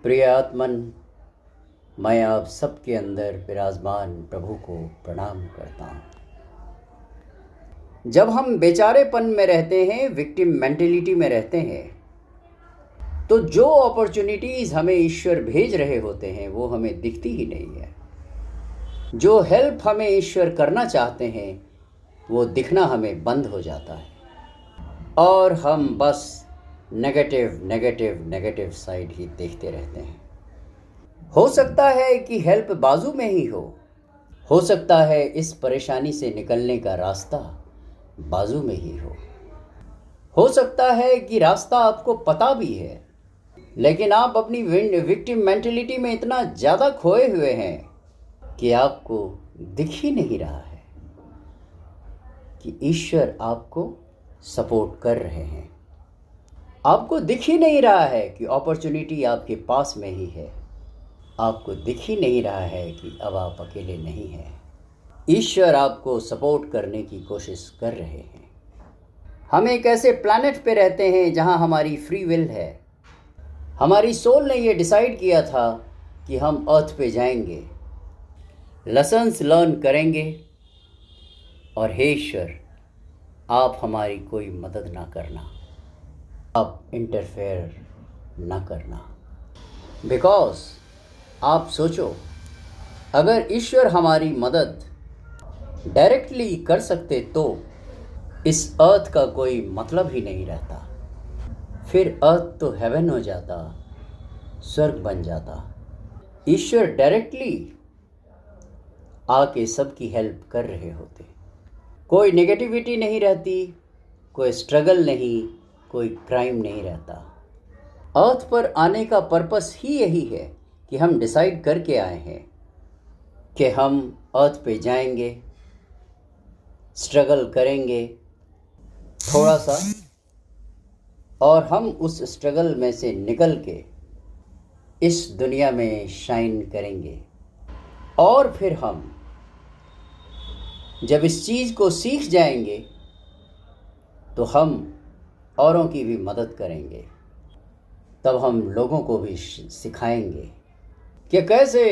प्रिय आत्मन, मैं आप सबके अंदर विराजमान प्रभु को प्रणाम करता हूँ। जब हम बेचारेपन में रहते हैं, विक्टिम मेंटेलिटी में रहते हैं, तो जो अपॉर्चुनिटीज़ हमें ईश्वर भेज रहे होते हैं वो हमें दिखती ही नहीं है। जो हेल्प हमें ईश्वर करना चाहते हैं वो दिखना हमें बंद हो जाता है और हम बस नेगेटिव नेगेटिव नेगेटिव साइड ही देखते रहते हैं। हो सकता है कि हेल्प बाजू में ही हो सकता है इस परेशानी से निकलने का रास्ता बाजू में ही हो सकता है कि रास्ता आपको पता भी है, लेकिन आप अपनी विक्टिम मेंटेलिटी में इतना ज़्यादा खोए हुए हैं कि आपको दिख ही नहीं रहा है कि ईश्वर आपको सपोर्ट कर रहे हैं। आपको दिख ही नहीं रहा है कि अपॉर्चुनिटी आपके पास में ही है। आपको दिख ही नहीं रहा है कि अब आप अकेले नहीं हैं। ईश्वर आपको सपोर्ट करने की कोशिश कर रहे हैं। हम एक ऐसे प्लैनेट पे रहते हैं जहां हमारी फ्री विल है। हमारी सोल ने ये डिसाइड किया था कि हम अर्थ पे जाएंगे, लेसन्स लर्न करेंगे और हे ईश्वर, आप हमारी कोई मदद ना करना, आप इंटरफेयर ना करना। बिकॉज आप सोचो, अगर ईश्वर हमारी मदद डायरेक्टली कर सकते तो इस अर्थ का कोई मतलब ही नहीं रहता। फिर अर्थ तो हेवन हो जाता, स्वर्ग बन जाता। ईश्वर डायरेक्टली आके सबकी हेल्प कर रहे होते। कोई नेगेटिविटी नहीं रहती, कोई स्ट्रगल नहीं, कोई क्राइम नहीं रहता। अर्थ पर आने का पर्पस ही यही है कि हम डिसाइड करके आए हैं कि हम अर्थ पे जाएंगे, स्ट्रगल करेंगे थोड़ा सा, और हम उस स्ट्रगल में से निकल के इस दुनिया में शाइन करेंगे। और फिर हम जब इस चीज़ को सीख जाएंगे तो हम औरों की भी मदद करेंगे। तब हम लोगों को भी सिखाएंगे कि कैसे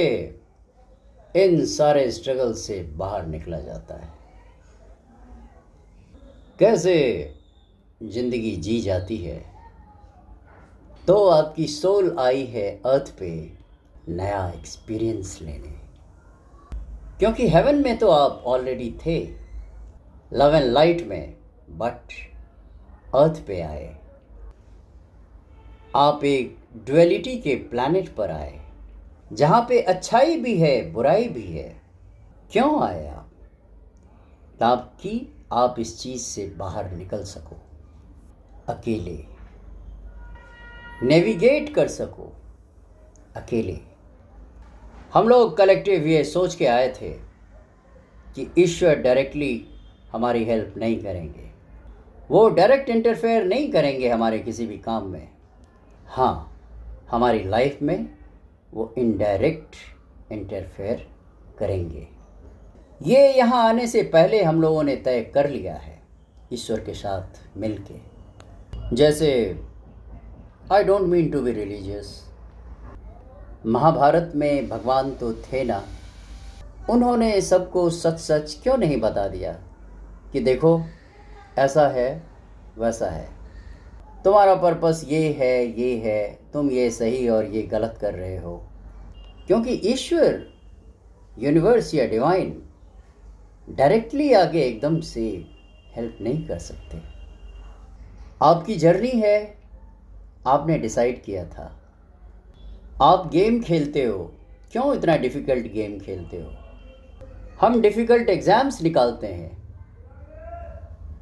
इन सारे स्ट्रगल से बाहर निकला जाता है, कैसे ज़िंदगी जी जाती है। तो आपकी सोल आई है अर्थ पे नया एक्सपीरियंस लेने, क्योंकि हेवन में तो आप ऑलरेडी थे, लव एंड लाइट में, बट अर्थ पे आए। आप एक ड्युअलिटी के प्लैनेट पर आए जहाँ पे अच्छाई भी है, बुराई भी है। क्यों आए आप? ताकि आप इस चीज़ से बाहर निकल सको, अकेले नेविगेट कर सको, अकेले। हम लोग कलेक्टिव ये सोच के आए थे कि ईश्वर डायरेक्टली हमारी हेल्प नहीं करेंगे, वो डायरेक्ट इंटरफेयर नहीं करेंगे हमारे किसी भी काम में। हाँ, हमारी लाइफ में वो इनडायरेक्ट इंटरफेयर करेंगे। ये यहाँ आने से पहले हम लोगों ने तय कर लिया है ईश्वर के साथ मिलके। जैसे I don't mean to be religious, Mahabharat में भगवान तो थे ना, उन्होंने सबको सच सच क्यों नहीं बता दिया कि देखो ऐसा है वैसा है, तुम्हारा पर्पस ये है, तुम ये सही और ये गलत कर रहे हो। क्योंकि ईश्वर, यूनिवर्स या डिवाइन डायरेक्टली आगे एकदम से हेल्प नहीं कर सकते। आपकी जर्नी है, आपने डिसाइड किया था। आप गेम खेलते हो, क्यों इतना डिफ़िकल्ट गेम खेलते हो? हम डिफ़िकल्ट एग्ज़ाम्स निकालते हैं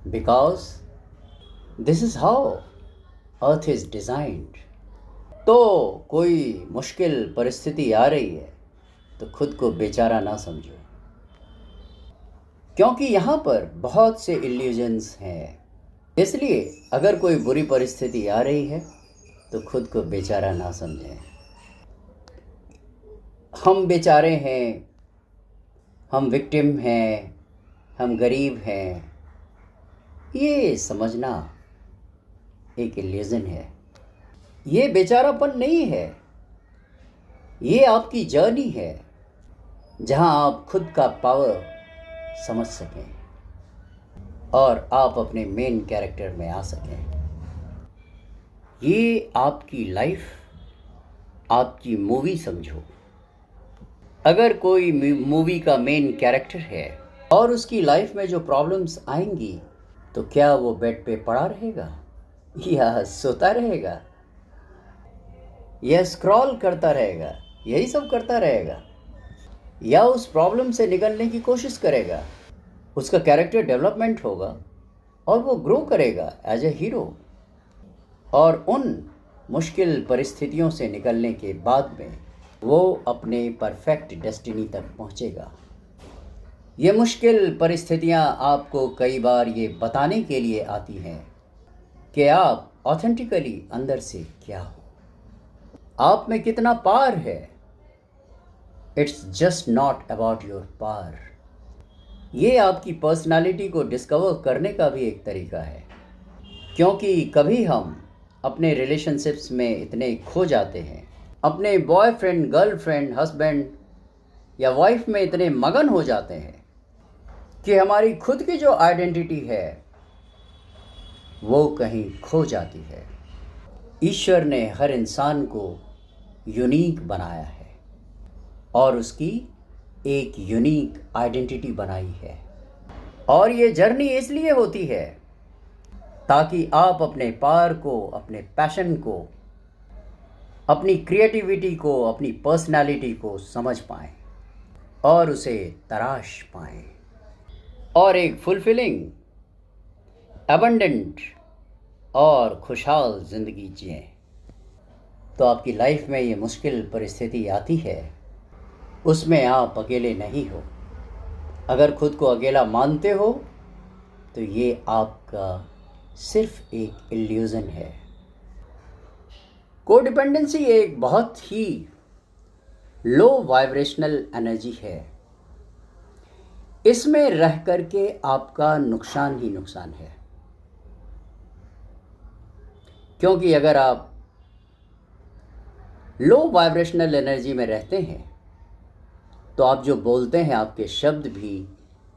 because this is how earth is designed. तो कोई मुश्किल परिस्थिति आ रही है तो खुद को बेचारा ना समझो, क्योंकि यहाँ पर बहुत से इल्यूजन्स हैं। इसलिए अगर कोई बुरी परिस्थिति आ रही है तो खुद को बेचारा ना समझें। हम बेचारे हैं, हम विक्टिम हैं, हम गरीब हैं, ये समझना एक इल्यूजन है। ये बेचारापन नहीं है, ये आपकी जर्नी है जहां आप खुद का पावर समझ सकें और आप अपने मेन कैरेक्टर में आ सकें। ये आपकी लाइफ, आपकी मूवी समझो। अगर कोई मूवी का मेन कैरेक्टर है और उसकी लाइफ में जो प्रॉब्लम्स आएंगी, तो क्या वो बेड पे पड़ा रहेगा या सोता रहेगा या स्क्रॉल करता रहेगा, यही सब करता रहेगा, या उस प्रॉब्लम से निकलने की कोशिश करेगा? उसका कैरेक्टर डेवलपमेंट होगा और वो ग्रो करेगा एज ए हीरो, और उन मुश्किल परिस्थितियों से निकलने के बाद में वो अपने परफेक्ट डेस्टिनी तक पहुंचेगा। ये मुश्किल परिस्थितियां आपको कई बार ये बताने के लिए आती हैं कि आप ऑथेंटिकली अंदर से क्या हो, आप में कितना पावर है। It's just not about your power. ये आपकी पर्सनालिटी को डिस्कवर करने का भी एक तरीका है, क्योंकि कभी हम अपने रिलेशनशिप्स में इतने खो जाते हैं, अपने बॉयफ्रेंड, गर्लफ्रेंड, हस्बैंड या वाइफ में इतने मगन हो जाते हैं कि हमारी खुद की जो आइडेंटिटी है वो कहीं खो जाती है। ईश्वर ने हर इंसान को यूनिक बनाया है और उसकी एक यूनिक आइडेंटिटी बनाई है, और ये जर्नी इसलिए होती है ताकि आप अपने पावर को, अपने पैशन को, अपनी क्रिएटिविटी को, अपनी पर्सनालिटी को समझ पाएं और उसे तराश पाएं और एक फुलफिलिंग, एबंडेंट और खुशहाल ज़िंदगी जिएं। तो आपकी लाइफ में ये मुश्किल परिस्थिति आती है, उसमें आप अकेले नहीं हो। अगर खुद को अकेला मानते हो तो ये आपका सिर्फ एक इल्यूज़न है। कोडिपेंडेंसी एक बहुत ही लो वाइब्रेशनल एनर्जी है। इसमें रह करके आपका नुकसान ही नुकसान है, क्योंकि अगर आप लो वाइब्रेशनल एनर्जी में रहते हैं तो आप जो बोलते हैं, आपके शब्द भी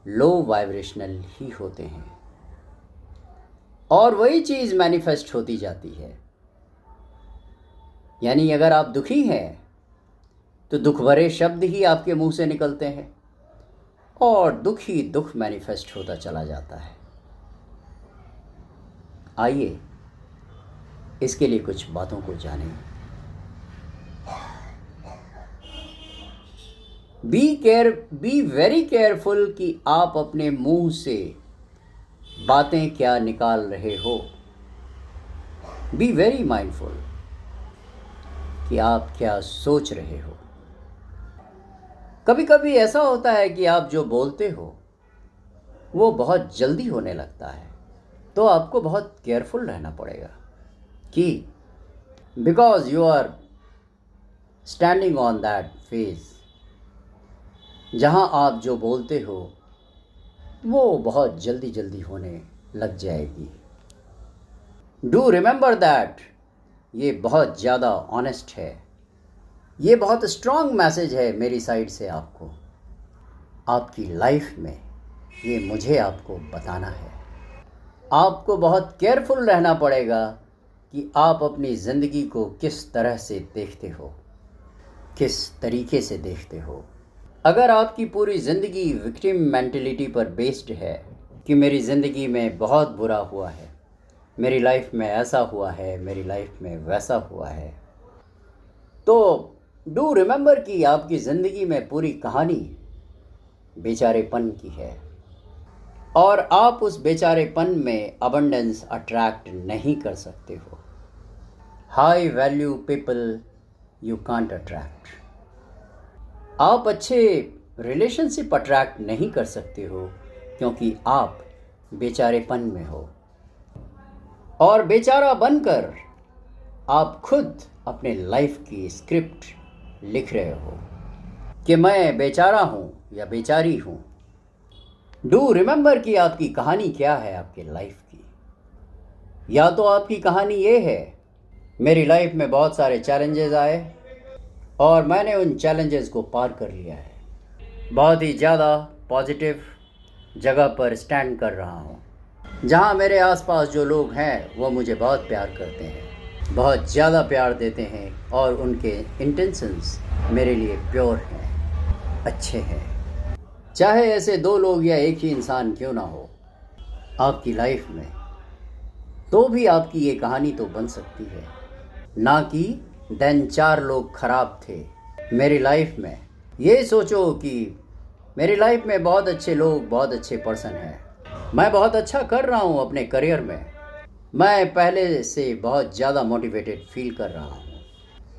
लो वाइब्रेशनल ही होते हैं और वही चीज़ मैनिफेस्ट होती जाती है। यानी अगर आप दुखी हैं तो दुख भरे शब्द ही आपके मुंह से निकलते हैं और दुख ही दुख मैनिफेस्ट होता चला जाता है। आइए इसके लिए कुछ बातों को जानें। बी वेरी केयरफुल कि आप अपने मुंह से बातें क्या निकाल रहे हो। बी वेरी माइंडफुल कि आप क्या सोच रहे हो। कभी कभी ऐसा होता है कि आप जो बोलते हो वो बहुत जल्दी होने लगता है, तो आपको बहुत केयरफुल रहना पड़ेगा कि because you are standing on that phase जहाँ आप जो बोलते हो वो बहुत जल्दी जल्दी होने लग जाएगी। डू रिमेंबर दैट ये बहुत ज़्यादा ऑनेस्ट है, ये बहुत स्ट्रॉन्ग मैसेज है मेरी साइड से आपको। आपकी लाइफ में ये मुझे आपको बताना है। आपको बहुत केयरफुल रहना पड़ेगा कि आप अपनी ज़िंदगी को किस तरह से देखते हो, किस तरीके से देखते हो। अगर आपकी पूरी ज़िंदगी विक्टिम मेंटलिटी पर बेस्ड है कि मेरी ज़िंदगी में बहुत बुरा हुआ है, मेरी लाइफ में ऐसा हुआ है, मेरी लाइफ में वैसा हुआ है, तो डू रिमेंबर कि आपकी ज़िंदगी में पूरी कहानी बेचारेपन की है और आप उस बेचारेपन में अबंडेंस अट्रैक्ट नहीं कर सकते हो। High value people you can't attract. आप अच्छे रिलेशनशिप अट्रैक्ट नहीं कर सकते हो क्योंकि आप बेचारेपन में हो, और बेचारा बनकर आप खुद अपने लाइफ की स्क्रिप्ट लिख रहे हो कि मैं बेचारा हूँ या बेचारी हूँ। डू रिमेंबर कि आपकी कहानी क्या है आपके लाइफ की। या तो आपकी कहानी ये है, मेरी लाइफ में बहुत सारे चैलेंजेस आए और मैंने उन चैलेंजेस को पार कर लिया है। बहुत ही ज़्यादा पॉजिटिव जगह पर स्टैंड कर रहा हूँ, जहाँ मेरे आसपास जो लोग हैं वो मुझे बहुत प्यार करते हैं, बहुत ज़्यादा प्यार देते हैं, और उनके इंटेंशंस मेरे लिए प्योर हैं, अच्छे हैं। चाहे ऐसे दो लोग या एक ही इंसान क्यों ना हो आपकी लाइफ में, तो भी आपकी ये कहानी तो बन सकती है, ना कि दिन 4 लोग ख़राब थे मेरी लाइफ में। ये सोचो कि मेरी लाइफ में बहुत अच्छे लोग, बहुत अच्छे पर्सन हैं, मैं बहुत अच्छा कर रहा हूँ अपने करियर में, मैं पहले से बहुत ज़्यादा मोटिवेटेड फील कर रहा हूँ,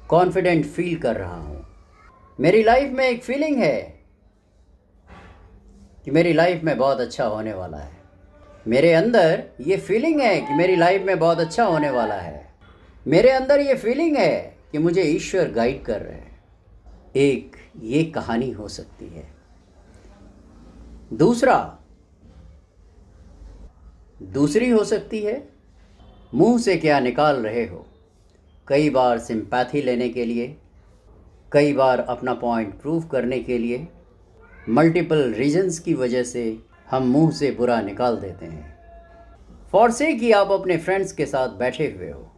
कॉन्फिडेंट फील कर रहा हूँ। मेरी लाइफ में एक फीलिंग है कि मेरी लाइफ में बहुत अच्छा होने वाला है। मेरे अंदर ये फीलिंग है कि मेरी लाइफ में बहुत अच्छा होने वाला है। मेरे अंदर ये फीलिंग है कि मुझे ईश्वर गाइड कर रहे हैं। एक ये कहानी हो सकती है। दूसरी हो सकती है, मुंह से क्या निकाल रहे हो, कई बार सिंपैथी लेने के लिए, कई बार अपना पॉइंट प्रूव करने के लिए, मल्टीपल रीजंस की वजह से हम मुंह से बुरा निकाल देते हैं। फॉर से कि आप अपने फ्रेंड्स के साथ बैठे हुए हो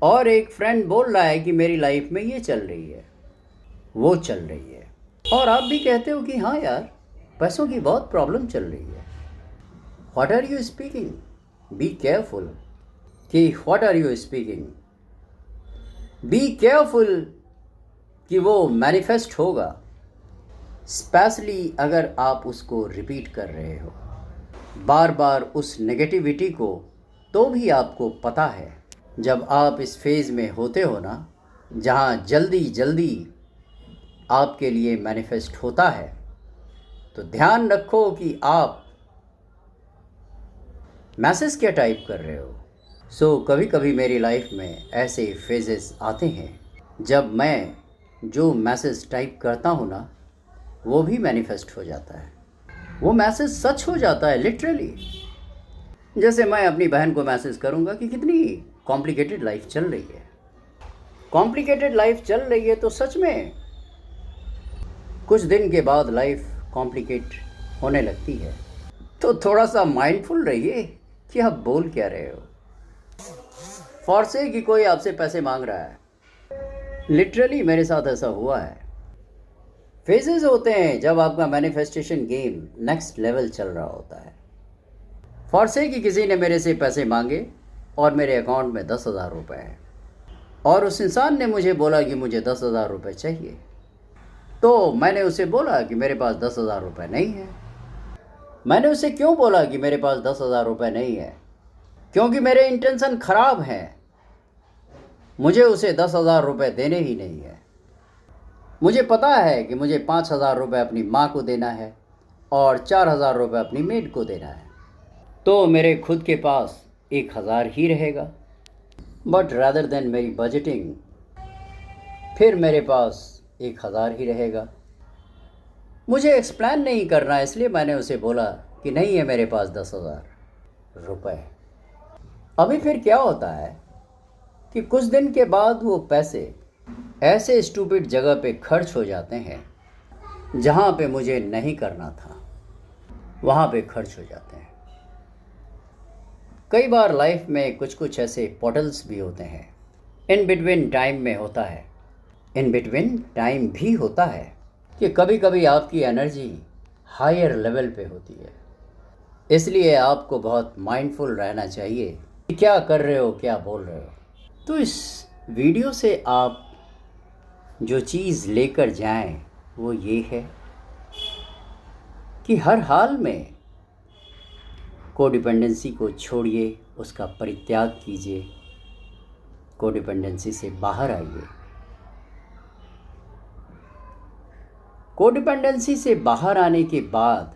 और एक फ्रेंड बोल रहा है कि मेरी लाइफ में ये चल रही है, वो चल रही है, और आप भी कहते हो कि हाँ यार, पैसों की बहुत प्रॉब्लम चल रही है। What are you speaking? Be careful कि what are you speaking. Be careful कि वो मैनिफेस्ट होगा, स्पेशली अगर आप उसको रिपीट कर रहे हो बार बार उस नेगेटिविटी को। तो भी आपको पता है, जब आप इस फेज़ में होते हो ना, जहाँ जल्दी जल्दी आपके लिए मैनिफेस्ट होता है, तो ध्यान रखो कि आप मैसेज क्या टाइप कर रहे हो। कभी कभी मेरी लाइफ में ऐसे फेजेस आते हैं जब मैं जो मैसेज टाइप करता हूँ ना, वो भी मैनिफेस्ट हो जाता है, वो मैसेज सच हो जाता है लिटरली। जैसे मैं अपनी बहन को मैसेज करूँगा कि कितनी कॉम्प्लिकेटेड लाइफ चल रही है, कॉम्प्लिकेटेड लाइफ चल रही है, तो सच में कुछ दिन के बाद लाइफ कॉम्प्लिकेट होने लगती है। तो थोड़ा सा माइंडफुल रहिए कि आप बोल क्या रहे हो। फॉर से कि कोई आपसे पैसे मांग रहा है, लिटरली मेरे साथ ऐसा हुआ है। फेजेस होते हैं जब आपका मैनिफेस्टेशन गेम नेक्स्ट लेवल चल रहा होता है। फॉर से कि किसी ने मेरे से पैसे मांगे और मेरे अकाउंट में 10,000 रुपये हैं, और उस इंसान ने मुझे बोला कि मुझे 10,000 रुपये चाहिए। तो मैंने उसे बोला कि मेरे पास 10,000 रुपये नहीं है। मैंने उसे क्यों बोला कि मेरे पास 10,000 रुपये नहीं है? क्योंकि मेरे इंटेंशन ख़राब हैं, मुझे उसे 10,000 रुपये देने ही नहीं है। मुझे पता है कि मुझे 5,000 रुपये अपनी माँ को देना है और 4,000 रुपये अपनी मेड को देना है, तो मेरे खुद के पास 1,000 ही रहेगा। बट रैदर देन मेरी बजटिंग, फिर मेरे पास 1,000 ही रहेगा। मुझे एक्सप्लेन नहीं करना, इसलिए मैंने उसे बोला कि नहीं है मेरे पास 10,000 रुपये। अभी फिर क्या होता है कि कुछ दिन के बाद वो पैसे ऐसे स्टूपिड जगह पे खर्च हो जाते हैं जहाँ पे मुझे नहीं करना था, वहाँ पे खर्च हो जाते हैं। कई बार लाइफ में कुछ कुछ ऐसे पोर्टल्स भी होते हैं, इन बिटवीन टाइम में होता है, इन बिटवीन टाइम भी होता है कि कभी कभी आपकी एनर्जी हायर लेवल पे होती है। इसलिए आपको बहुत माइंडफुल रहना चाहिए कि क्या कर रहे हो, क्या बोल रहे हो। तो इस वीडियो से आप जो चीज़ लेकर जाएं वो ये है कि हर हाल में कोडिपेंडेंसी को छोड़िए, उसका परित्याग कीजिए, कोडिपेंडेंसी से बाहर आइए। कोडिपेंडेंसी से बाहर आने के बाद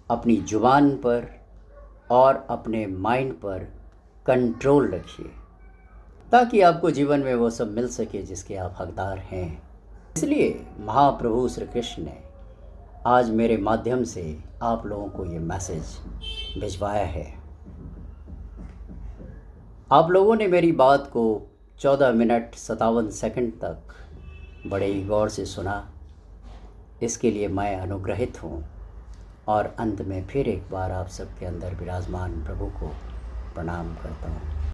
अपनी जुबान पर और अपने माइंड पर कंट्रोल रखिए, ताकि आपको जीवन में वो सब मिल सके जिसके आप हकदार हैं। इसलिए महाप्रभु श्री कृष्ण ने आज मेरे माध्यम से आप लोगों को ये मैसेज भिजवाया है। आप लोगों ने मेरी बात को 14 मिनट 57 सेकंड तक बड़े ही गौर से सुना, इसके लिए मैं अनुग्रहित हूँ। और अंत में फिर एक बार आप सबके अंदर विराजमान प्रभु को प्रणाम करता हूँ।